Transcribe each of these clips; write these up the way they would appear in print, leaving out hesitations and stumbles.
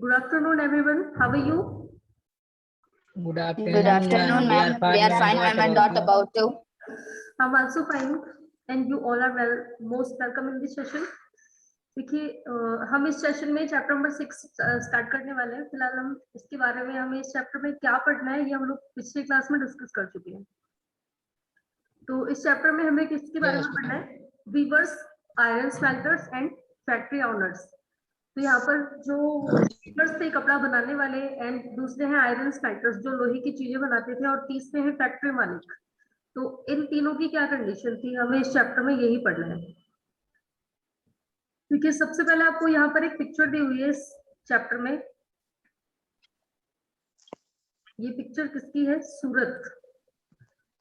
Good afternoon, everyone. How are you? Good Good afternoon, afternoon, ma'am. We are fine, ma'am. And what about you? I'm also fine, and you all are most welcome in this session. देखिए हम इस session में chapter number 6 start करने वाले हैं। फिलहाल हम इसके बारे में हमें इस चैप्टर में क्या पढ़ना है ये हम लोग पिछले क्लास में डिस्कस कर चुके हैं। तो इस चैप्टर में हमें किसके बारे में पढ़ना है? Weavers, iron smelters and factory owners. तो यहाँ पर जो वीवर्स थे कपड़ा बनाने वाले, एंड दूसरे हैं आयरन स्मेल्टर्स जो लोहे की चीजें बनाते थे, और तीसरे हैं फैक्ट्री मालिक। तो इन तीनों की क्या कंडीशन थी, हमें इस चैप्टर में यही पढ़ना है। देखिए सबसे पहले आपको यहाँ पर एक पिक्चर दी हुई है इस चैप्टर में। ये पिक्चर किसकी है? Surat.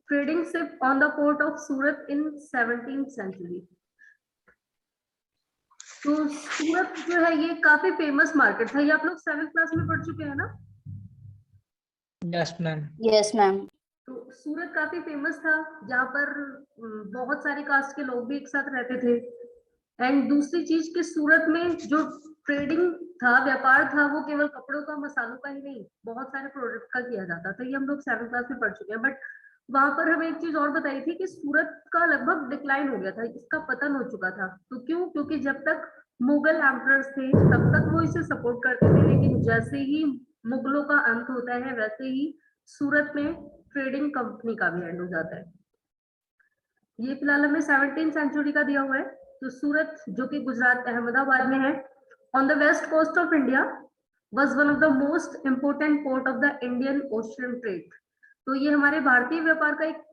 Trading ship on the port of Surat in 17th century. तो सूरत जो है ये काफी फेमस मार्केट था। ये आप लोग 7th क्लास में पढ़ चुके हैं ना? Yes ma'am. Yes, ma'am. तो सूरत काफी फेमस था, जहाँ पर बहुत सारे कास्ट के लोग भी एक साथ रहते थे। एंड दूसरी चीज कि सूरत में जो ट्रेडिंग था, व्यापार था, वो केवल कपड़ों का, मसालों का ही नहीं, बहुत सारे प्रोडक्ट का किया जाता था। ये हम लोग 7th क्लास में पढ़ चुके हैं। बट वहां पर हमें एक चीज और बताई थी कि सूरत का लगभग डिक्लाइन हो गया था, इसका पतन हो चुका था। तो क्यों? क्योंकि जब तक मुगल एम्परर्स थे तब तक वो इसे सपोर्ट करते थे, लेकिन जैसे ही मुगलों का अंत होता है वैसे ही सूरत में ट्रेडिंग कंपनी का भी एंड हो जाता है। ये फिलहाल हमें 17th सेंचुरी का दिया हुआ है। तो सूरत जो कि गुजरात अहमदाबाद में है, on the west coast of India, was one of the most important port of the Indian Ocean trade. तो ये हमारे भारतीय व्यापार का एक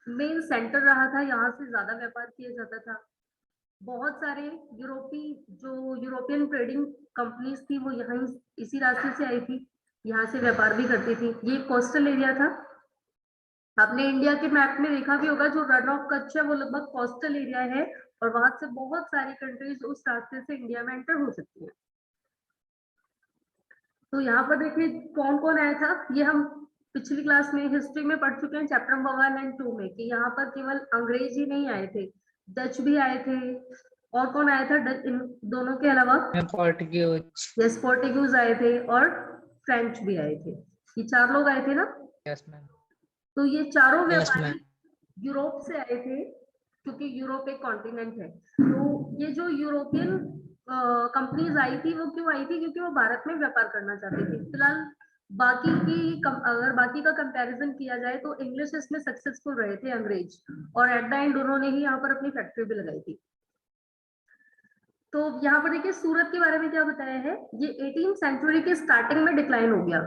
मेन सेंटर रहा था, यहाँ से ज्यादा व्यापार किया जाता था। बहुत सारे यूरोपियन ट्रेडिंग कंपनीज थी, वो यहाँ इसी रास्ते से आई थी, यहाँ से व्यापार भी करती थी। ये कोस्टल एरिया था। आपने इंडिया के मैप में देखा भी होगा, जो रन ऑफ कच्छ है वो लगभग कोस्टल एरिया है, और वहां से बहुत सारी कंट्रीज उस रास्ते से इंडिया में एंटर हो सकती है। तो यहाँ पर देखिए कौन कौन आया था। ये हम पिछली क्लास में हिस्ट्री में पढ़ चुके हैं, चैप्टर नंबर 1 एंड 2 में, कि यहाँ पर केवल अंग्रेज ही नहीं आए थे, डच भी आए थे। और कौन आया था इन दोनों के अलावा? पोर्टुगीज। यस, पोर्टुगीज आए थे और फ्रेंच भी आए थे। ये 4 लोग आए थे ना? Yes ma'am. तो ये चारों Yes, व्यापारी ma'am. यूरोप से आए थे, क्योंकि यूरोप एक कॉन्टिनेंट है। तो ये जो यूरोपियन कंपनीज आई थी वो क्यों आई थी? क्योंकि वो भारत में व्यापार करना चाहती थी। फिलहाल अगर बाकी का कंपैरिजन किया जाए तो इंग्लिश इसमें सक्सेसफुल रहे थे, अंग्रेज, और एट द एंड उन्होंने ही यहाँ पर अपनी फैक्ट्री भी लगाई थी। तो यहाँ पर देखिए सूरत के बारे में क्या बताया है। ये 18th सेंचुरी के स्टार्टिंग में डिक्लाइन हो गया।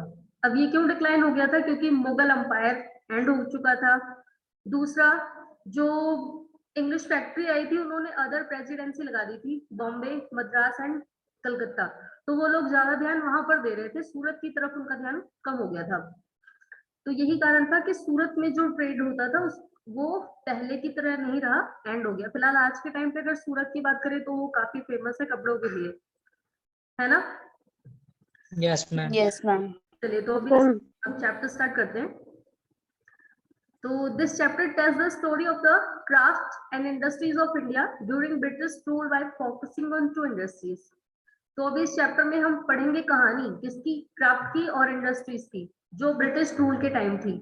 अब ये क्यों डिक्लाइन हो गया था? क्योंकि मुगल अंपायर एंड हो चुका था। दूसरा, जो इंग्लिश फैक्ट्री आई थी उन्होंने अदर प्रेसिडेंसी लगा दी थी, बॉम्बे, मद्रास एंड कलकत्ता। तो वो लोग ज्यादा ध्यान वहां पर दे रहे थे, सूरत की तरफ उनका ध्यान कम हो गया था। तो यही कारण था कि सूरत में जो ट्रेड होता था वो पहले की तरह नहीं रहा, एंड हो गया। फिलहाल आज के टाइम पे अगर सूरत की बात करें तो वो काफी फेमस है कपड़ों के लिए, है ना? Yes ma'am. Yes, ma'am. चलिए तो अभी अब चैप्टर स्टार्ट करते हैं। तो this chapter tells the story of the craft and industries of India during British rule by focusing on 2 industries. तो अभी इस चैप्टर में हम पढ़ेंगे कहानी किसकी? क्राफ्ट की और इंडस्ट्रीज की, जो ब्रिटिश रूल के टाइम थी।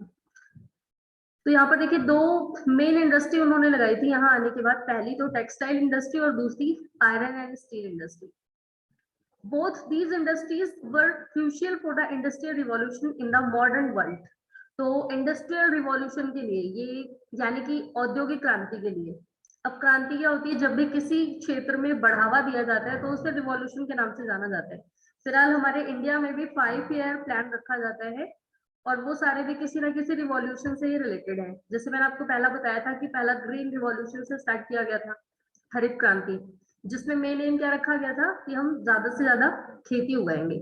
तो यहाँ पर देखिए 2 मेन इंडस्ट्री उन्होंने लगाई थी यहाँ आने के बाद। पहली तो टेक्सटाइल इंडस्ट्री और दूसरी iron and steel industry. Both these industries were crucial for the industrial revolution in the modern world. तो इंडस्ट्रियल रिवॉल्यूशन के लिए, ये यानी कि औद्योगिक क्रांति के लिए। अब क्रांति क्या होती है? जब भी किसी क्षेत्र में बढ़ावा दिया जाता है तो उसे रिवॉल्यूशन के नाम से जाना जाता है। फिलहाल हमारे इंडिया में भी 5-year प्लान रखा जाता है, और वो सारे भी किसी ना किसी रिवॉल्यूशन से ही रिलेटेड है। जैसे मैंने आपको पहला बताया था कि पहला ग्रीन रिवॉल्यूशन से स्टार्ट किया गया था, हरित क्रांति, जिसमें मेन एम क्या रखा गया था कि हम ज्यादा से ज्यादा खेती उगाएंगे।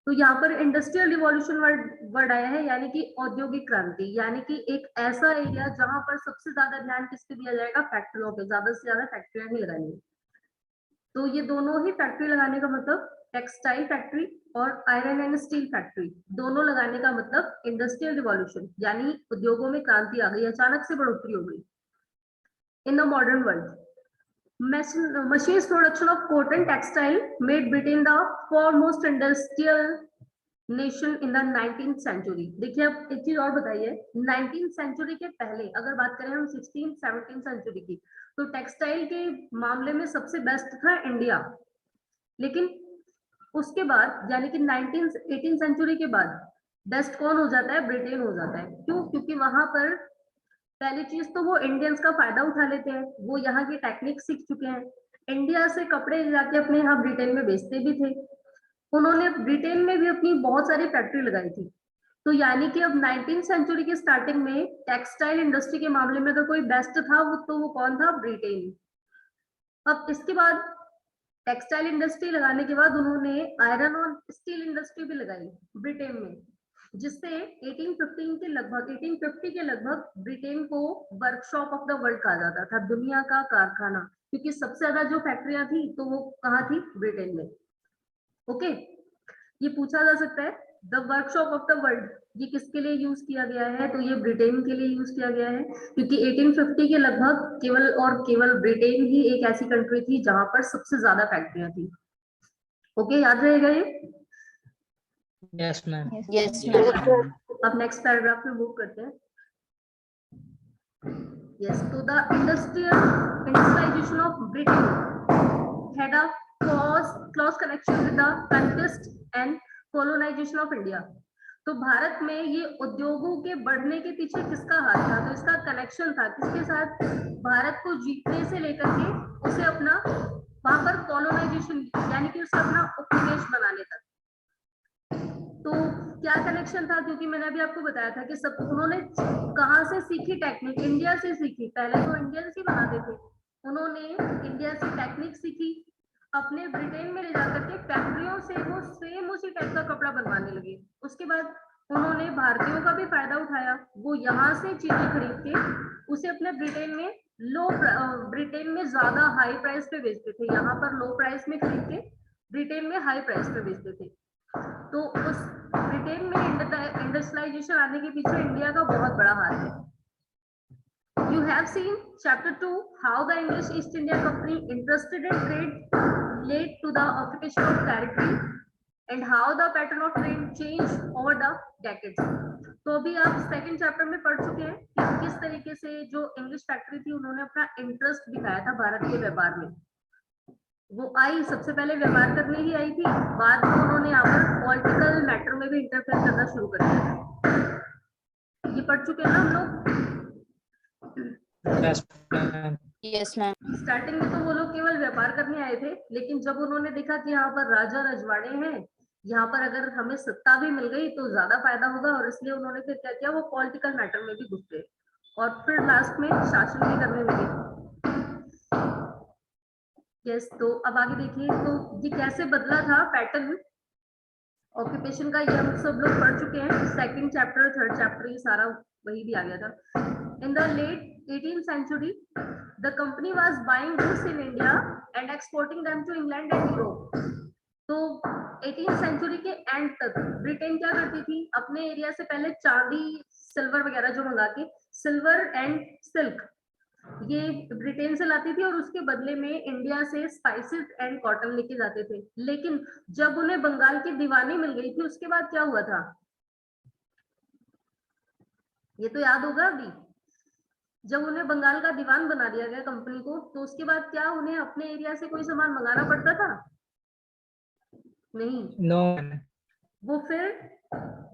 तो यहाँ पर इंडस्ट्रियल रिवॉल्यूशन वर्ड आया है, यानी कि औद्योगिक क्रांति, यानी कि एक ऐसा एरिया जहां पर सबसे ज्यादा ध्यान किस पे दिया जाएगा? फैक्ट्रियों पे, ज्यादा से ज्यादा फैक्ट्रियां ही लगानी। तो ये दोनों ही फैक्ट्री लगाने का मतलब, टेक्सटाइल फैक्ट्री और आयरन एंड स्टील फैक्ट्री दोनों लगाने का मतलब इंडस्ट्रियल रिवॉल्यूशन, यानी उद्योगों में क्रांति आ गई, अचानक से बढ़ोतरी हो गई in the modern world. machines production of cotton textile made Britain the foremost industrial nation in the 19th century. देखिए अब एक चीज और बताइए, 19th सेंचुरी के पहले अगर बात करें हम 16th 17th सेंचुरी की, तो टेक्सटाइल के मामले में सबसे बेस्ट था इंडिया। लेकिन उसके बाद यानी कि 19th 18th सेंचुरी के बाद बेस्ट कौन हो जाता है? ब्रिटेन हो जाता है। क्यों? क्योंकि वहां पर पहली चीज तो वो इंडियंस का फायदा उठा लेते हैं, वो यहाँ की टेक्निक सीख चुके हैं, इंडिया से कपड़े जाके अपने यहाँ ब्रिटेन में बेचते भी थे। उन्होंने ब्रिटेन में भी अपनी बहुत सारी फैक्ट्री लगाई थी। तो यानी कि अब 19th सेंचुरी के स्टार्टिंग में टेक्सटाइल इंडस्ट्री के मामले में अगर कोई बेस्ट था वो कौन था? ब्रिटेन। अब इसके बाद टेक्सटाइल इंडस्ट्री लगाने के बाद उन्होंने आयरन और स्टील इंडस्ट्री भी लगाई ब्रिटेन में, जिससे 1850 के लगभग ब्रिटेन को वर्कशॉप ऑफ द वर्ल्ड कहा जाता था, दुनिया का कारखाना, क्योंकि सबसे ज्यादा जो फैक्ट्रियां थी तो वो कहाँ थी? ब्रिटेन में। ओके, ये पूछा जा सकता है the workshop of the world ये किसके लिए यूज किया गया है? तो ये ब्रिटेन के लिए यूज किया गया है, क्योंकि 1850 के लगभग केवल और केवल ब्रिटेन ही एक ऐसी कंट्री थी जहां पर सबसे ज्यादा फैक्ट्रियां थी। ओके, याद रहेगा ये? Yes ma'am. Yes, ma'am. अब नेक्स्ट पैराग्राफ में मूव करते हैं। यस, तो the industrialisation of Britain had a close connection with the conquest and colonization of India। तो भारत में ये उद्योगों के बढ़ने के पीछे किसका हाथ था? तो इसका कनेक्शन था किसके साथ? भारत को जीतने से लेकर के उसे अपना वहां पर कॉलोनाइजेशन यानी कि उसे अपना उपनिवेश बनाने तक। तो क्या कनेक्शन था? क्योंकि मैंने अभी आपको बताया था कि सब उन्होंने कहाँ से सीखी टेक्निक? इंडिया से सीखी। पहले तो इंडियंस ही बनाते थे, उन्होंने इंडिया से टेक्निक सीखी, अपने ब्रिटेन में ले जाकर के फैक्ट्रियों से वो सेम उसी टाइप का कपड़ा बनवाने लगे। उसके बाद उन्होंने भारतीयों का भी फायदा उठाया, वो यहाँ से चीजें खरीद के उसे अपने ब्रिटेन में ब्रिटेन में ज्यादा हाई प्राइस पे बेचते थे, यहाँ पर लो प्राइस में खरीद के ब्रिटेन में हाई प्राइस पे बेचते थे। तो उस ब्रिटेन में इंडस्ट्रियलाइजेशन आने के पीछे इंडिया का बहुत बड़ा हाथ है। You have seen chapter 2 how the English East India Company interested in trade led to the occupation of territory and how the pattern of trade changed over the decades। तो अभी आप सेकंड चैप्टर में पढ़ चुके हैं कि किस तरीके से जो इंग्लिश फैक्ट्री थी उन्होंने अपना इंटरेस्ट दिखाया था भारत के व्यापार में। वो आई, सबसे पहले व्यापार करने ही आई थी, बाद में उन्होंने यहाँ पर पॉलिटिकल मैटर में भी इंटरफेयर करना शुरू कर दिया। ये पढ़ चुके हैं ना हम लोग? Yes, ma'am. स्टार्टिंग में तो वो लोग केवल व्यापार करने आए थे, लेकिन जब उन्होंने देखा कि यहाँ पर राजा रजवाड़े हैं, यहाँ पर अगर हमें सत्ता भी मिल गई तो ज्यादा फायदा होगा, और इसलिए उन्होंने फिर क्या किया? वो पॉलिटिकल मैटर में भी घुस गए और फिर लास्ट में शासन भी करने लगे। यस, तो अब आगे देखिए तो ये कैसे बदला था पैटर्न ऑक्यूपेशन का, ये हम सब लोग पढ़ चुके हैं। सेकंड चैप्टर, थर्ड चैप्टर, ये सारा वही भी आ गया था। In the late 18th century, the company was buying goods in India and exporting them to England and Europe। तो 18th सेंचुरी के एंड तक ब्रिटेन क्या करती थी? अपने एरिया से पहले चांदी सिल्वर वगैरह जो मंगा के, सिल्वर एंड सिल्क ये ब्रिटेन से लाती थी और उसके बदले में इंडिया से स्पाइसेस एंड कॉटन लेके जाते थे। लेकिन जब उन्हें बंगाल की दीवानी मिल गई थी उसके बाद क्या हुआ था? ये तो याद होगा अभी, जब उन्हें बंगाल का दीवान बना दिया गया कंपनी को, तो उसके बाद क्या उन्हें अपने एरिया से कोई सामान मंगाना पड़ता था? नहीं, नो। वो फिर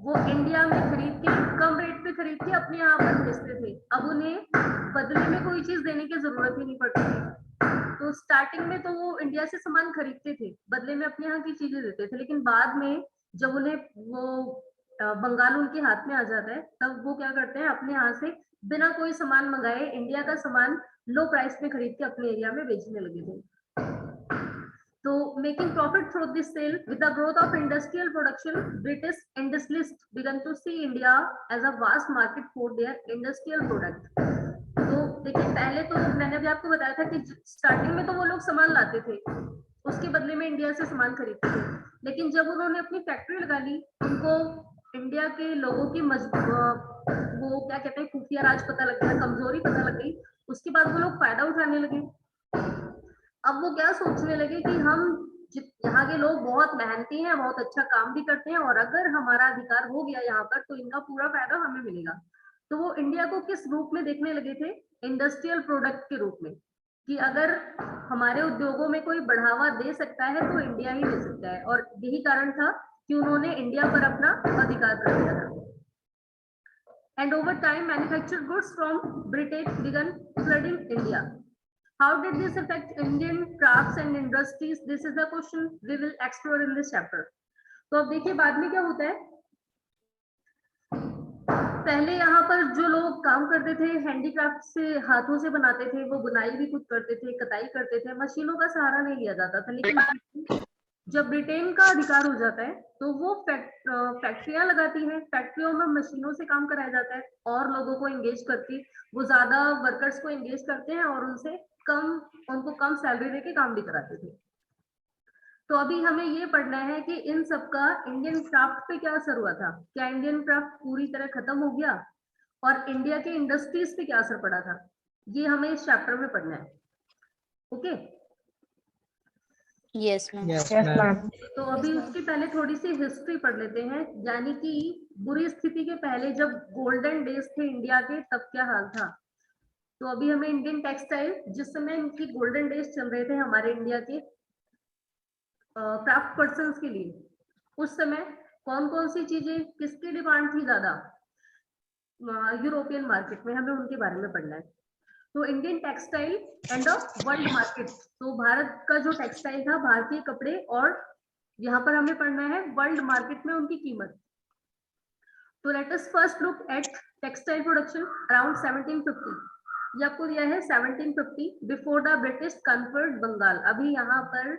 वो इंडिया में खरीद के कम रेट पे खरीद के अपने यहाँ पर बेचते थे। अब उन्हें बदले में कोई चीज देने की जरूरत ही नहीं पड़ती थी। तो स्टार्टिंग में तो वो इंडिया से सामान खरीदते थे, बदले में अपने यहाँ की चीजें देते थे, लेकिन बाद में जब उन्हें वो बंगाल उनके हाथ में आ जाता है तब वो क्या करते हैं? अपने यहाँ से बिना कोई सामान मंगाए इंडिया का सामान लो प्राइस में खरीद के अपने एरिया में बेचने लगे थे। तो making profit through this sale with the growth of industrial production, British industrialist began to see India as a vast market for their industrial product. तो देखिए, पहले तो मैंने अभी आपको बताया था कि स्टार्टिंग में तो वो लोग सामान लाते थे, उसके बदले में इंडिया से सामान खरीदते थे, लेकिन जब उन्होंने अपनी फैक्ट्री लगा ली, उनको इंडिया के लोगों की वो क्या कहते हैं, खुफिया राज पता लग गया, कमजोरी पता लग गई, उसके बाद वो लोग फायदा उठाने लगे। अब वो क्या सोचने लगे कि हम यहाँ के लोग बहुत मेहनती हैं, बहुत अच्छा काम भी करते हैं, और अगर हमारा अधिकार हो गया यहाँ पर तो इनका पूरा फायदा हमें मिलेगा। तो वो इंडिया को किस रूप में देखने लगे थे? इंडस्ट्रियल प्रोडक्ट के रूप में, कि अगर हमारे उद्योगों में कोई बढ़ावा दे सकता है तो इंडिया ही दे सकता है, और यही कारण था कि उन्होंने इंडिया पर अपना अधिकार कर दिया था। And over time, manufactured goods from Britain began flooding India. How did this affect Indian crafts and industries? This is the question we will explore in this chapter. तो अब देखिए बाद में क्या होता है। पहले यहाँ पर जो लोग काम करते थे हैंडीक्राफ्ट से, हाथों से बनाते थे, वो बुनाई भी खुद करते थे, कताई करते थे, मशीनों का सहारा नहीं लिया जाता था। लेकिन जब ब्रिटेन का अधिकार हो जाता है तो वो फैक्ट्रियां लगाती है, फैक्ट्रियों में मशीनों से काम कराया जाता है, और लोगों को एंगेज करके वो ज्यादा वर्कर्स को एंगेज करते हैं और उनको कम सैलरी देके काम भी कराते थे। तो अभी हमें ये पढ़ना है कि इन सबका इंडियन क्राफ्ट पे क्या असर हुआ था। क्या इंडियन क्राफ्ट पूरी तरह खत्म हो गया, और इंडिया के इंडस्ट्रीज पे क्या असर पड़ा था, ये हमें इस चैप्टर में पढ़ना है। Okay Yes, ma'am. Yes, Yes, ma'am. ma'am. तो अभी उसके पहले थोड़ी सी हिस्ट्री पढ़ लेते हैं, यानी कि बुरी स्थिति के पहले जब गोल्डन डेज थे इंडिया के, तब क्या हाल था। तो अभी हमें इंडियन टेक्सटाइल, जिस समय इनकी गोल्डन डेज चल रहे थे हमारे इंडिया के क्राफ्ट पर्सन्स के लिए, उस समय कौन कौन सी चीजें, किसकी डिमांड थी ज्यादा यूरोपियन मार्केट में, हमें उनके बारे में पढ़ना है। तो Indian textile and world market, तो भारत का जो टेक्सटाइल था, भारतीय कपड़े, और यहाँ पर हमें पढ़ना है वर्ल्ड मार्केट में उनकी कीमत। तो let us first look at textile production around 1750। ये आपको दिया है 1750, before the British conquered Bengal. अभी यहाँ पर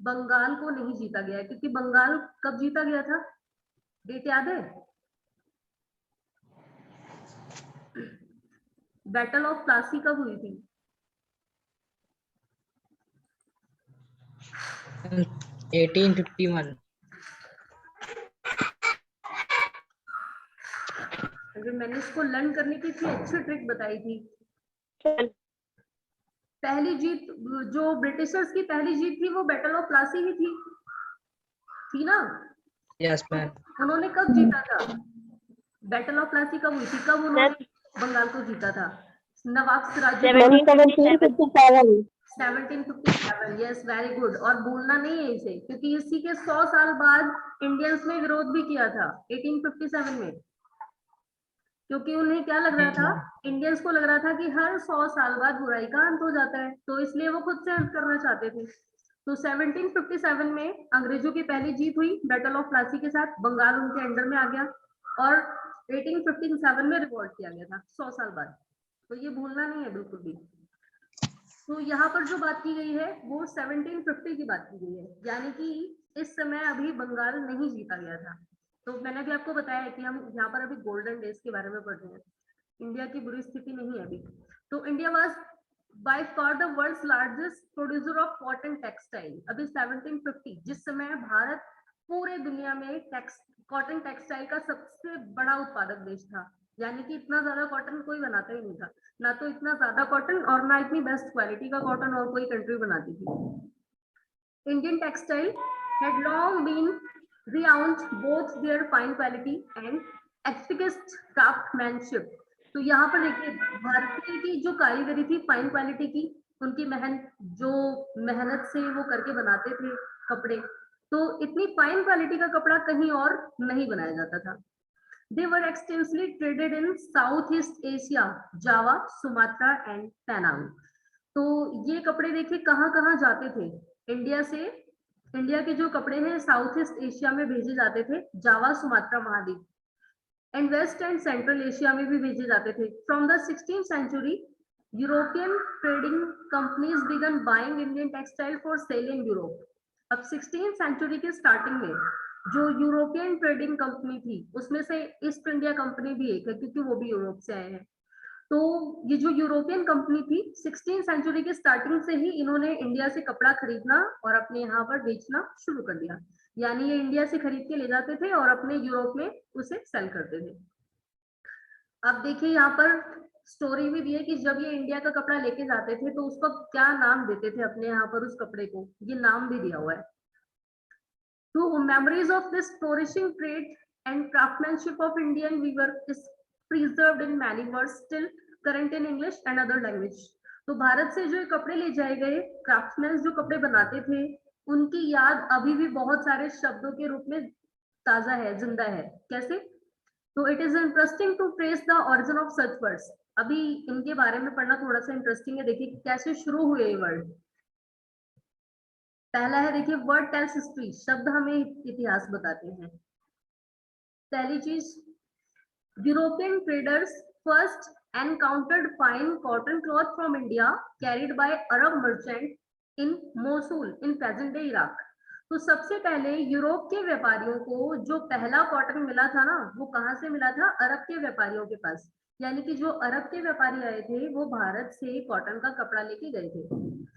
बंगाल को नहीं जीता गया है, क्योंकि बंगाल कब जीता गया था, डेट याद है? बैटल ऑफ प्लासी कब हुई थी? 1851. अगर मैंने इसको लर्न करने की इतनी अच्छी ट्रिक बताई थी। पहली जीत, जो ब्रिटिशर्स की पहली जीत थी, वो बैटल ऑफ प्लासी ही थी ना? Yes, ma'am. उन्होंने कब जीता था? बैटल ऑफ प्लासी कब हुई थी, कब उन्होंने बंगाल को जीता था? नवाब सिराजुद्दौला 1757। Yes, very good. और भूलना नहीं है इसे, क्योंकि इसी के 100 साल बाद इंडियंस ने विरोध भी किया था 1857 में, क्योंकि उन्हें क्या लग रहा था, इंडियंस को लग रहा था कि हर 100 साल बाद बुराई का अंत हो जाता है, तो इसलिए वो खुद से अंत करना चाहते थे। तो 1757 में अंग्रेजों की पहली जीत हुई बैटल ऑफ प्लासी के साथ, बंगाल उनके अंडर में आ गया, और 1857 में रिवॉल्ट किया गया था 100 साल बाद। तो ये भूलना नहीं है बिल्कुल भी। तो यहाँ पर जो बात की गई है वो 1750 की बात की गई है, यानी कि इस समय अभी बंगाल नहीं जीता गया था। तो मैंने भी आपको बताया कि हम यहाँ पर अभी गोल्डन डेज के बारे में पढ़ रहे हैं, इंडिया की बुरी स्थिति नहीं है अभी। तो India was by far the world's largest producer of cotton textile. अभी 1750, जिस समय भारत पूरे दुनिया में कॉटन टेक्सटाइल का सबसे बड़ा उत्पादक देश था, यानी कि इतना ज्यादा कॉटन कोई बनाता ही नहीं था, ना तो इतना ज्यादा कॉटन और ना इतनी बेस्ट क्वालिटी का कॉटन और कोई कंट्री बनाती थी। Indian textile had long been renowned both their fine quality and exquisite craftsmanship। तो यहाँ पर देखिए, भारतीय की जो कारीगरी थी फाइन क्वालिटी की, उनकी मेहनत से वो करके बनाते थे कपड़े, तो इतनी फाइन क्वालिटी का कपड़ा कहीं और नहीं बनाया जाता था। They were extensively traded in Southeast Asia, Java, Sumatra and Penang। तो ये कपड़े देखिए कहाँ कहाँ जाते थे इंडिया से। इंडिया के जो कपड़े हैं साउथ ईस्ट एशिया में भेजे जाते थे, जावा, सुमात्रा महाद्वीप, and West and Central Asia में भी भेजे जाते थे। From the 16th century, European trading companies began buying Indian textile for sale in Europe. अब 16th century के स्टार्टिंग में जो यूरोपियन ट्रेडिंग कंपनी थी, उसमें से ईस्ट इंडिया कंपनी भी एक है, क्योंकि वो भी यूरोप से आए हैं। तो ये जो यूरोपियन कंपनी थी, 16th century के स्टार्टिंग से ही इन्होंने इंडिया से कपड़ा खरीदना और अपने यहाँ पर बेचना शुरू कर दिया, यानी ये इंडिया से खरीद के ले जाते थे और अपने यूरोप में उसे सेल करते थे। अब देखिए यहाँ पर स्टोरी भी दी है कि जब ये इंडिया का कपड़ा लेके जाते थे तो उसको क्या नाम देते थे अपने यहाँ पर उस कपड़े को, ये नाम भी दिया हुआ है। तो memories of this flourishing trade and craftsmanship of Indian weaver is preserved in many words still current in English and other language. तो भारत से जो ये कपड़े ले जाए गए, क्राफ्ट्समैन जो कपड़े बनाते थे, उनकी याद अभी भी बहुत सारे शब्दों के रूप में ताजा है, जिंदा है। कैसे? तो it is interesting to trace the origin of such words. अभी इनके बारे में पढ़ना थोड़ा सा इंटरेस्टिंग है। देखिए कैसे शुरू हुए ये वर्ड। पहला है, देखिए, वर्ड टेल्स हिस्ट्री, शब्द हमें इतिहास बताते हैं। पहली चीज, European traders first encountered fine cotton cloth from India carried by Arab merchant in Mosul in present day Iraq. तो सबसे पहले यूरोप के व्यापारियों को जो पहला कॉटन मिला था ना, वो कहाँ से मिला था? अरब के व्यापारियों के पास। यानी कि जो अरब के व्यापारी आए थे वो भारत से कॉटन का कपड़ा लेके गए थे।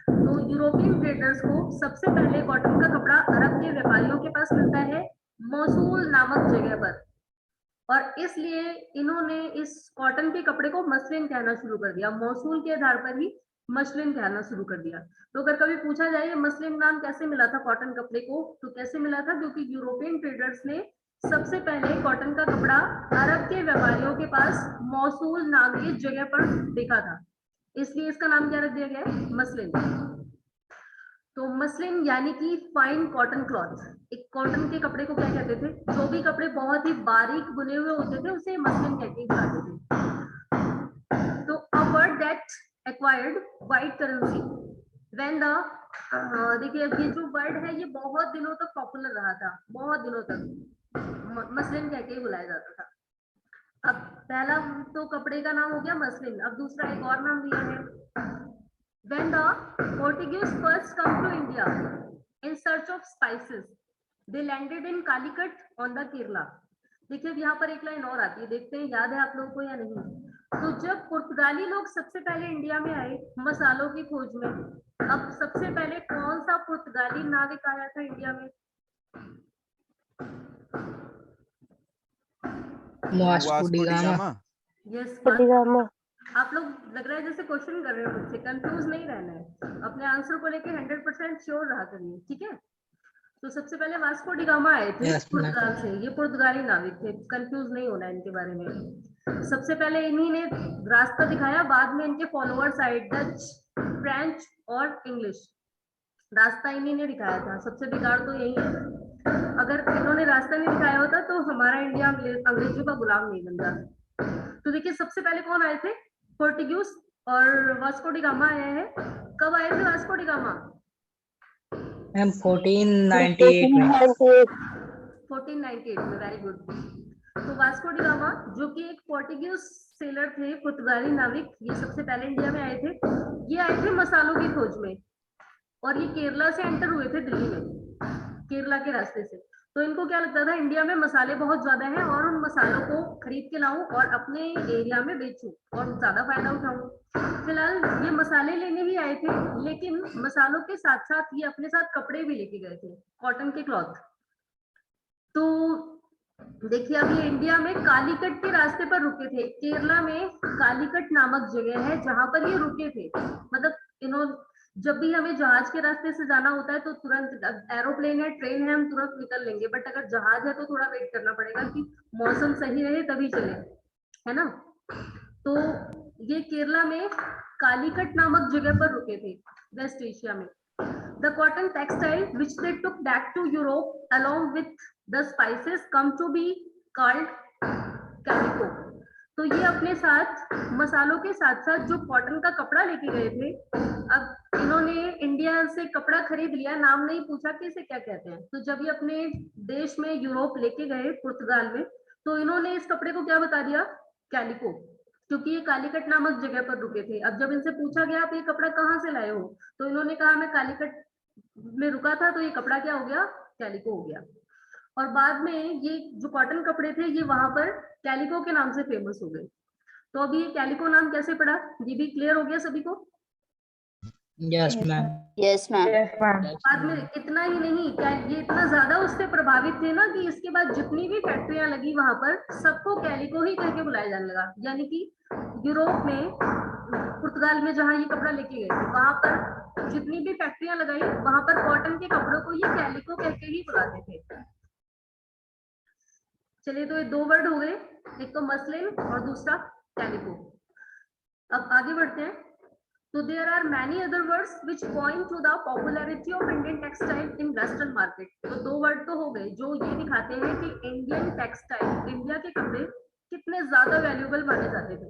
तो यूरोपियन ट्रेडर्स को सबसे पहले कॉटन का कपड़ा अरब के व्यापारियों के पास मिलता है मोसूल नामक जगह पर, और इसलिए इन्होंने इस कॉटन के कपड़े को मसलिन कहना शुरू कर दिया। मोसूल के आधार पर ही मसलिन कहना शुरू कर दिया। तो अगर कभी पूछा जाए मसलिन नाम कैसे मिला था कॉटन कपड़े को, तो कैसे मिला था? क्योंकि यूरोपियन ट्रेडर्स ने सबसे पहले कॉटन का कपड़ा अरब के व्यापारियों के पास मोसूल नाम की जगह पर देखा था, इसलिए इसका नाम क्या रख दिया गया है? मसलिन। तो मसलिन यानी कि फाइन कॉटन क्लॉथ। एक कॉटन के कपड़े को क्या कहते थे? जो भी कपड़े बहुत ही बारीक बुने हुए होते थे उसे मसलिन कहते ही बुलाते थे। तो a word that acquired white currency when the, देखिए अब ये जो वर्ड है ये बहुत दिनों तक पॉपुलर रहा था, बहुत दिनों तक मसलिन कह के ही बुलाया जाता था। अब पहला तो कपड़े का नाम हो गया मसलिन। अब दूसरा एक और नाम दिया है, when the Portuguese first come to India in search of spices, they landed in Calicut on the Kerala। देखिए यहाँ पर एक लाइन और आती है, देखते हैं याद है आप लोगों को या नहीं। तो जब पुर्तगाली लोग सबसे पहले इंडिया में आए मसालों की खोज में, अब सबसे पहले कौन सा पुर्तगाली नाविक आया था इंडिया में? Vasco D gamma. यस, आप लोग लग रहा है जैसे क्वेश्चन कर रहे हो मुझसे, कंफ्यूज नहीं रहना है, अपने आंसर को लेके 100% श्योर रहा करिए, ठीक है? तो सबसे पहले वास्को डी गामा आए थे पुर्तगाल से, ये पुर्तगाली नाविक थे, कंफ्यूज नहीं होना इनके बारे में। सबसे पहले इन्हीं ने रास्ता दिखाया, बाद में इनके फॉलोअर्स आए डच, फ्रेंच और इंग्लिश। रास्ता इन्हीं ने दिखाया था, सबसे बिगाड़ तो यही है। अगर इन्होंने रास्ता नहीं दिखाया होता तो हमारा इंडिया अंग्रेजों का गुलाम नहीं बनता। तो देखिए सबसे पहले कौन आए थे? पोर्टुगीज, और वास्को डी गामा आया है। कब आए थे वास्को डी गामा? 1498 में। 1498 में, वेरी गुड। तो वास्को डी गामा जो कि एक पोर्टुगीज सेलर थे, पुर्तगाली नाविक, ये सबसे पहले इंडिया में आए थे। ये आए थे मसालों की खोज में, और ये केरला से एंटर हुए थे दिल्ली में, केरला के रास्ते से। तो इनको क्या लगता था इंडिया में मसाले बहुत ज्यादा हैं और उन मसालों को खरीद के लाऊं और अपने एरिया में बेचूं और ज्यादा फायदा उठाऊं। फिलहाल ये मसाले लेने ही आए थे, लेकिन मसालों के साथ साथ ये अपने साथ कपड़े भी लेके गए थे, कॉटन के क्लॉथ। तो देखिए अब ये इंडिया में कालीकट के रास्ते पर रुके थे। केरला में कालीकट नामक जगह है जहां पर ये रुके थे। मतलब इन्होंने, जब भी हमें जहाज के रास्ते से जाना होता है तो तुरंत, एरोप्लेन है, ट्रेन है, हम तुरंत निकल लेंगे, बट अगर जहाज है तो थोड़ा वेट करना पड़ेगा कि मौसम सही रहे तभी चले, है ना? तो ये केरला में कालीकट नामक जगह पर रुके थे, वेस्ट एशिया में। The cotton textile which they took back to Europe along with the spices come to be called calico। तो ये अपने साथ मसालों के साथ साथ जो कॉटन का कपड़ा लेके गए थे, अब इन्होंने इंडिया से कपड़ा खरीद लिया, नाम नहीं पूछा कि इसे क्या कहते हैं। तो जब ये अपने देश में यूरोप लेके गए पुर्तगाल में, तो इन्होंने इस कपड़े को क्या बता दिया? कैलिको, क्योंकि ये कालीकट नामक जगह पर रुके थे। अब जब इनसे पूछा गया आप ये कपड़ा कहाँ से लाए हो, तो इन्होंने कहा मैं कालीकट में रुका था, तो ये कपड़ा क्या हो गया? कैलिको हो गया। और बाद में ये जो कॉटन कपड़े थे ये वहां पर कैलिको के नाम से फेमस हो गए। तो अभी ये कैलिको नाम कैसे पड़ा, ये भी क्लियर हो गया सभी को? Yes ma'am. Yes ma'am. बाद में इतना ही नहीं, क्या ये इतना ज्यादा उससे प्रभावित थे ना कि इसके बाद जितनी भी फैक्ट्रियां लगी वहां पर सबको कैलिको ही कह के बुलाया जाने लगा। यानी कि यूरोप में, पुर्तगाल में जहाँ ये कपड़ा लेके गए थे, वहां पर जितनी भी फैक्ट्रियां लगाई वहां पर कॉटन के कपड़ों को ये कैलिको कहकर ही बुलाते थे। चलिए, तो ये दो वर्ड हो गए, एक तो मसलिन और दूसरा कैलिको। अब आगे बढ़ते हैं। So there are many other words which point to the popularity of Indian textile in Western market. तो दो वर्ड तो हो गए जो ये दिखाते हैं कि इंडियन टेक्सटाइल, इंडिया के कपड़े कितने ज्यादा वैल्यूएबल माने जाते थे।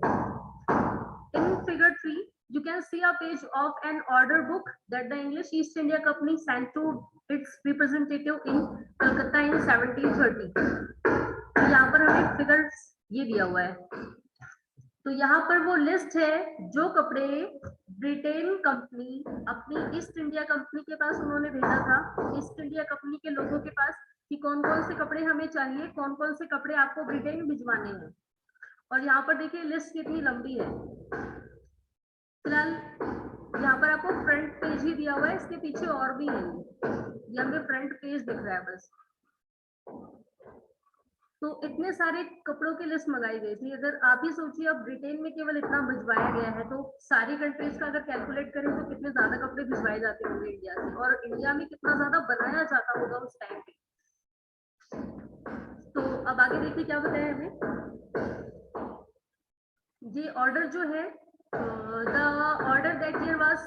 In figure 3, you can see a page of an order book that the English East India Company sent to its representative in Calcutta in 1730. तो यहाँ पर हमें फिगर्स ये दिया हुआ है। तो यहाँ पर वो लिस्ट है जो कपड़े ब्रिटेन कंपनी अपनी ईस्ट इंडिया कंपनी के पास उन्होंने भेजा था, ईस्ट इंडिया कंपनी के लोगों के पास, कि कौन कौन से कपड़े हमें चाहिए, कौन कौन से कपड़े आपको ब्रिटेन भिजवाने हैं। और यहाँ पर देखिए लिस्ट कितनी लंबी है। फिलहाल यहाँ पर आपको फ्रंट पेज ही दिया हुआ है, इसके पीछे और भी है, ये हमें फ्रंट पेज दिख रहा है बस। तो इतने सारे कपड़ों की लिस्ट मंगाई गई थी। अगर आप ही सोचिए, अब ब्रिटेन में केवल इतना भिजवाया गया है, तो सारी कंट्रीज का अगर कैलकुलेट करें तो कितने ज्यादा कपड़े भिजवाए जाते होंगे इंडिया से, और इंडिया में कितना ज्यादा बनाया जाता होगा उस टाइम पे। तो अब आगे देखिए क्या बताया हमें। ये ऑर्डर जो है, the order that year was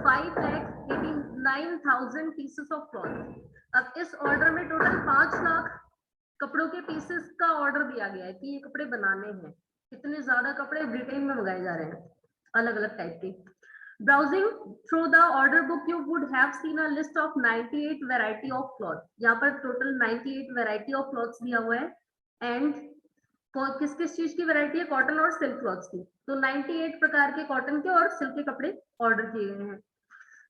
5,89,000 pieces of cloth. अब इस ऑर्डर में टोटल 5 लाख कपड़ों के पीसेस का ऑर्डर दिया गया है कि ये कपड़े बनाने हैं। इतने ज्यादा कपड़े ब्रिटेन में मंगाए जा रहे हैं, अलग अलग टाइप के। Browsing through the order book you would have seen a list of 98 variety of cloth. यहाँ पर टोटल 98 वैरायटी ऑफ क्लॉथ्स दिया हुआ है। एंड किस किस चीज की वैरायटी है? कॉटन और सिल्क क्लॉथ्स की। तो 98 प्रकार के कॉटन के और सिल्क के कपड़े ऑर्डर किए गए हैं।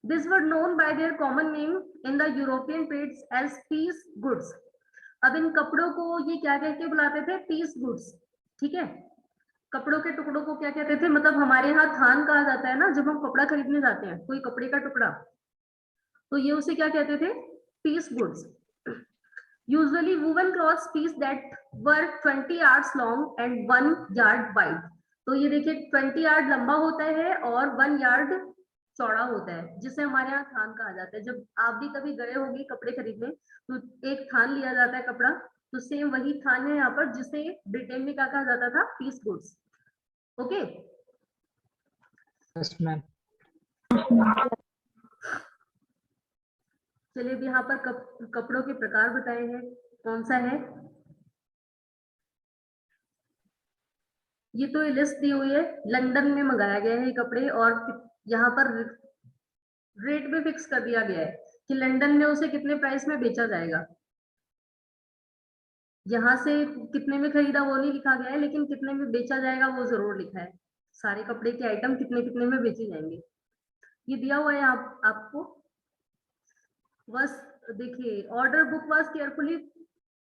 These were known by their common name in the European trades as piece goods. अब इन कपड़ों को ये क्या कह के बुलाते थे? Piece goods. ठीक है, कपड़ों के टुकड़ों को क्या कहते थे? मतलब हमारे यहाँ थान कहा जाता है ना, जब हम कपड़ा खरीदने जाते हैं, कोई कपड़े का टुकड़ा, तो ये उसे क्या कहते थे? Piece goods. Usually woven cloths piece that were 20 yards long and 1 yard wide. तो ये देखिए 20 यार्ड लंबा होता है और 1 यार्ड चौड़ा होता है, जिसे हमारे यहाँ थान कहा जाता है। जब आप भी कभी गए होंगे कपड़े खरीदने, तो एक थान लिया जाता है कपड़ा, तो सेम वही थान है यहाँ पर, जिसे ब्रिटेन में क्या कहा जाता था? Piece goods. Okay, yes ma'am. चलिए, अब यहाँ पर कपड़ों के प्रकार बताए हैं। कौन सा है ये? तो ये लिस्ट दी हुई है, लंदन में मंगाया गया है ये कपड़े, और यहाँ पर रेट भी फिक्स कर दिया गया है कि लंदन में उसे कितने प्राइस में बेचा जाएगा। यहाँ से कितने में खरीदा वो नहीं लिखा गया है, लेकिन कितने में बेचा जाएगा वो जरूर लिखा है। सारे कपड़े के आइटम कितने कितने में बेचे जाएंगे ये दिया हुआ है आपको। बस देखिए, order book was carefully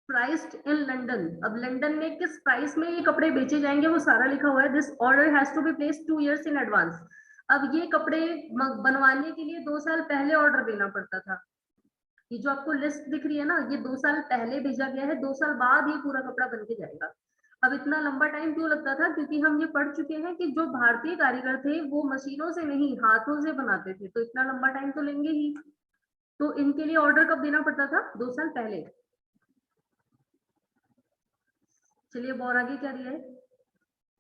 priced in London. अब लंदन में किस प्राइस में ये कपड़े बेचे जाएंगे वो सारा लिखा हुआ है। This order has to be placed 2 years in advance. अब ये कपड़े बनवाने के लिए 2 साल पहले ऑर्डर देना पड़ता था। ये जो आपको लिस्ट दिख रही है ना, ये 2 साल पहले भेजा गया है, 2 साल बाद ये पूरा कपड़ा बन के जाएगा। अब इतना लंबा टाइम क्यों लगता था? क्योंकि हम ये पढ़ चुके हैं कि जो भारतीय कारीगर थे वो मशीनों से नहीं, हाथों से बनाते थे, तो इतना लंबा टाइम तो लेंगे ही। तो इनके लिए ऑर्डर कब देना पड़ता था? 2 साल पहले। चलिए, अब और आगे क्या दिया है?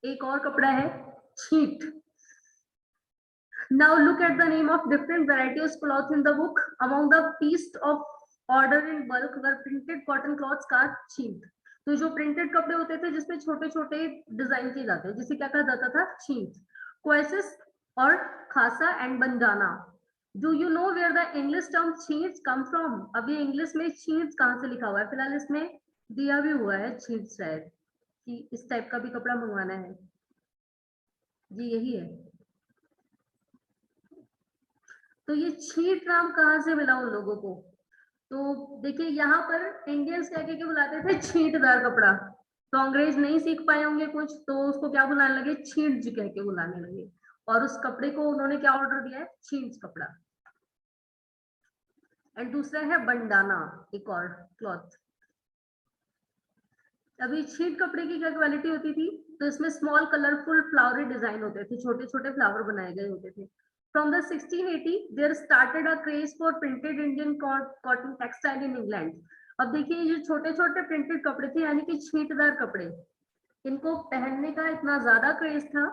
एक और कपड़ा है छीट। Now look at the name of different varieties of cloth in the book. Among the pieces of order in bulk were printed cotton cloths called cheat. तो जो प्रिंटेड कपड़े होते थे जिसपे छोटे छोटे डिजाइन किए जाते हैं, जिसे क्या कहा जाता था? चीट। क्वेसिस और खासा एंड बंजाना। Do you know where the English term chintz come from? अभी इंग्लिश में चीट्स कहाँ से लिखा हुआ है? फिलहाल इसमें दिया भी हुआ है चीट्स, शायद कि इस टाइप का भी कपड़ा मंगवाना है। जी यही है। तो ये छीट नाम कहाँ से मिला उन लोगों को? तो देखिए, यहाँ पर इंडियंस क्या कह के बुलाते थे? छींटदार कपड़ा। तो अंग्रेज नहीं सीख पाए होंगे कुछ, तो उसको क्या बुलाने लगे? छींट कह के बुलाने लगे, और उस कपड़े को उन्होंने क्या ऑर्डर दिया है? छींट कपड़ा। एंड दूसरा है बंडाना, एक और क्लॉथ। अभी शीट कपड़े की क्या क्वालिटी होती थी, तो इसमें स्मॉल कलरफुल फ्लावरी डिजाइन होते थे, छोटे छोटे फ्लावर बनाए गए होते थे। From the 1680 there started a craze for printed Indian cotton textile in England. अब देखिए ये जो छोटे छोटे प्रिंटेड कपड़े थे यानी कि छींटदार कपड़े, इनको पहनने का इतना ज्यादा क्रेज था।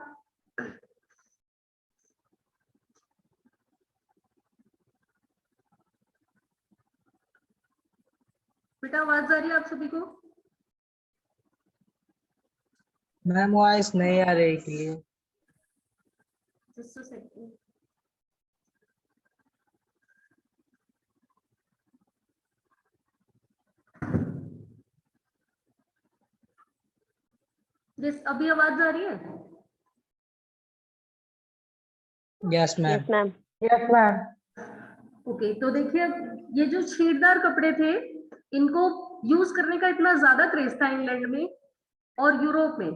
बेटा आवाज आ रही है आप सभी को? मैम वॉइस नहीं आ रही clear. Just a second. Yes, अभी आवाज आ रही है? Yes ma'am. Ma'am. Yes ma'am. Okay, तो देखिए ये जो छींटदार कपड़े थे, इनको यूज करने का इतना ज्यादा क्रेज था इंग्लैंड में और यूरोप में।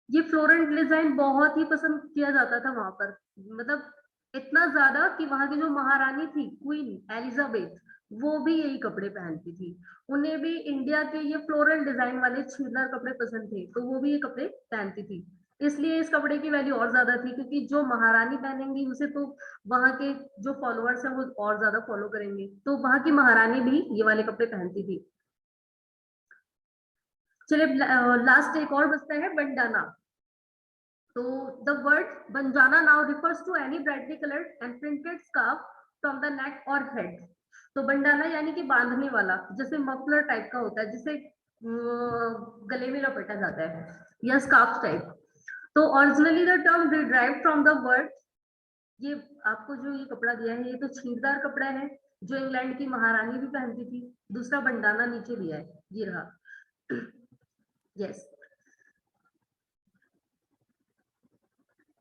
ये फ्लोरेंट डिजाइन बहुत ही पसंद किया जाता था वहां पर, मतलब इतना ज्यादा कि वहां की जो महारानी थी क्वीन एलिजाबेथ, वो भी यही कपड़े पहनती थी। उन्हें भी इंडिया के ये फ्लोरल डिजाइन वाले छींटदार कपड़े पसंद थे, तो वो भी ये कपड़े पहनती थी। इसलिए इस कपड़े की वैल्यू और ज्यादा थी, क्योंकि जो महारानी पहनेंगी उसे तो वहां के जो फॉलोअर्स हैं वो और ज्यादा फॉलो करेंगे, तो वहां की महारानी भी ये वाले कपड़े पहनती थी। चलिए लास्ट एक और बचता है बंडाना। तो the word banjana now refers to any brightly colored and printed scarf from the neck or head. तो बंडाना यानी कि बांधने वाला, जैसे मफलर टाइप का होता है, जिसे गले में लपेटा जाता है, या स्कार्फ टाइप। तो originally the term derived from the word, ये आपको जो ये कपड़ा दिया है ये तो छींटदार कपड़ा है जो इंग्लैंड की महारानी भी पहनती थी। दूसरा बंडाना नीचे दिया है, ये रहा। यस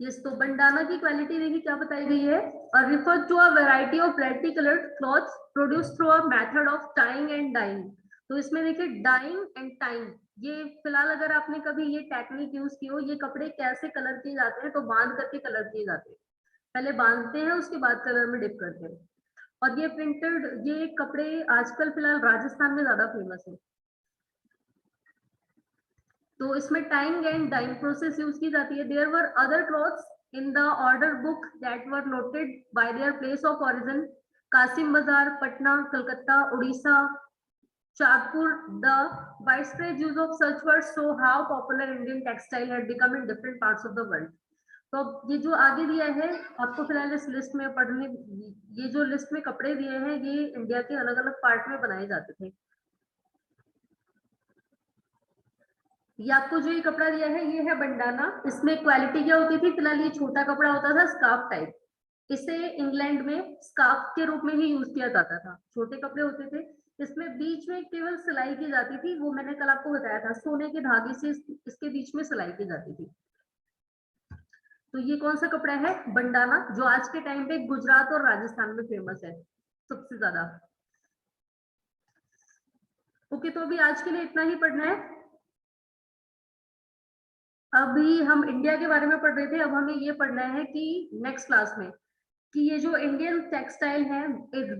यस, तो बंडाना की क्वालिटी देखिए क्या बताई गई है, और refer to a variety of brightly coloured cloths produce through a method of tying and dyeing. तो इसमें देखिए डाइंग एंड टाइंग, ये फिलहाल अगर आपने कभी ये टेक्निक यूज की हो, ये कपड़े कैसे कलर किए जाते हैं, तो बांध करके कलर किए जाते हैं। पहले बांधते हैं उसके बाद कलर में डिप करते हैं। और ये प्रिंटेड ये कपड़े आजकल फिलहाल राजस्थान में ज्यादा फेमस है। तो इसमें tying and dyeing process use की जाती है। There were other cloths in the order book that were noted by their place of origin. Kasimbazar, Patna, Calcutta, Orissa, Chandpur. The widespread use of such words show how popular Indian textile had become in different parts of the world. तो ये जो आगे दिया है आपको फिलहाल इस list में पढ़ने, ये जो लिस्ट में कपड़े दिए हैं ये इंडिया के अलग अलग पार्ट में बनाए जाते थे। ये आपको जो ये कपड़ा दिया है ये है बंडाना। इसमें क्वालिटी क्या होती थी, फिलहाल ये छोटा कपड़ा होता था स्कार्फ टाइप, इसे इंग्लैंड में स्कार्फ के रूप में ही यूज किया जाता था। छोटे कपड़े होते थे, इसमें बीच में केवल सिलाई की जाती थी, वो मैंने कल आपको बताया था, सोने के धागे से इसके बीच में सिलाई की जाती थी। तो ये कौन सा कपड़ा है, बंडाना, जो आज के टाइम पे गुजरात और राजस्थान में फेमस है सबसे ज्यादा। ओके, तो अभी आज के लिए इतना ही पढ़ना है। अभी हम इंडिया के बारे में पढ़ रहे थे, अब हमें ये पढ़ना है कि नेक्स्ट क्लास में कि ये जो इंडियन टेक्सटाइल है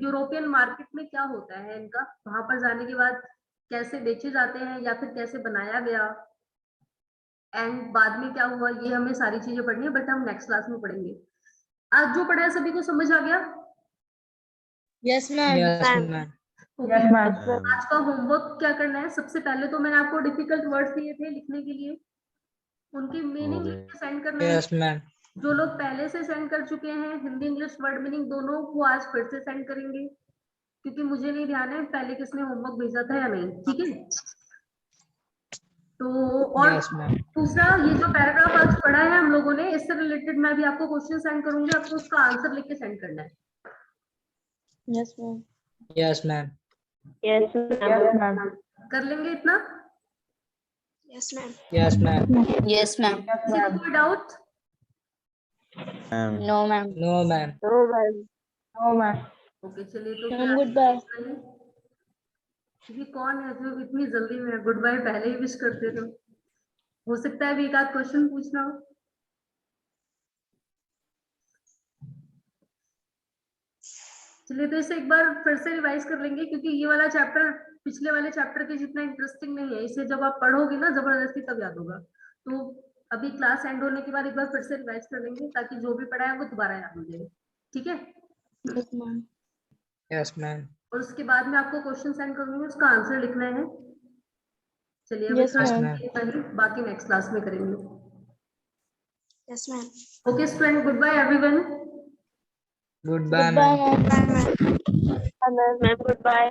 यूरोपियन मार्केट में क्या होता है इनका, वहां पर जाने के बाद कैसे बेचे जाते हैं या फिर कैसे बनाया गया, एंड बाद में क्या हुआ, ये हमें सारी चीजें पढ़नी है, बट हम नेक्स्ट क्लास में पढ़ेंगे। आज जो पढ़ा है सभी को समझ आ गया? Yes ma'am. Yes ma'am. Yes ma'am. आज का होमवर्क क्या करना है, सबसे पहले तो मैंने आपको डिफिकल्ट वर्ड्स दिए थे लिखने के लिए, उनकी मीनिंग लिख के सेंड करना है। Yes ma'am. जो लोग पहले से सेंड कर चुके हैं हिंदी इंग्लिश वर्ड मीनिंग दोनों, वो आज फिर से सेंड करेंगे, क्योंकि मुझे नहीं ध्यान है पहले किसने होमवर्क भेजा था या नहीं। ठीक है, तो और यस मैम। दूसरा ये जो पैराग्राफ आज पढ़ा है हम लोगों ने, इससे रिलेटेड मैं भी आपको क्वेश्चन सेंड करूंगी, आपको उसका आंसर लिख के सेंड करना है। Yes ma'am. Yes ma'am. Yes yes ma'am. कर लेंगे इतना? Yes ma'am. Yes ma'am. Yes ma'am. किसी को कोई doubt? No ma'am. No ma'am. No ma'am. Okay, चलिए तो मैम गुड बाय। ये कौन है जो इतनी जल्दी में गुड बाय पहले ही विश करते थे? हो सकता है अभी एक आध क्वेश्चन पूछना हो। चलिए तो इसे एक बार फिर से रिवाइज कर लेंगे, क्योंकि ये वाला चैप्टर पिछले वाले चैप्टर के जितना इंटरेस्टिंग नहीं है, इसे जब आप पढ़ोगे ना जबरदस्ती तब याद होगा। तो अभी क्लास एंड होने के बाद एक बार फिर से रिवाइज कर लेंगे ताकि जो भी पढ़ा है वो दोबारा याद हो जाए, ठीक है। Yes, ma'am. Yes ma'am. और उसके बाद में आपको क्वेश्चन सेंड करूंगी, उसका आंसर लिखना है। चलिए अभी Yes, क्लास ma'am. में इतना ही, बाकी नेक्स्ट क्लास में करेंगे। Yes, ma'am. Okay student, good bye everyone. Good bye Goodbye, ma'am. ma'am. Goodbye, ma'am. Ma'am, goodbye.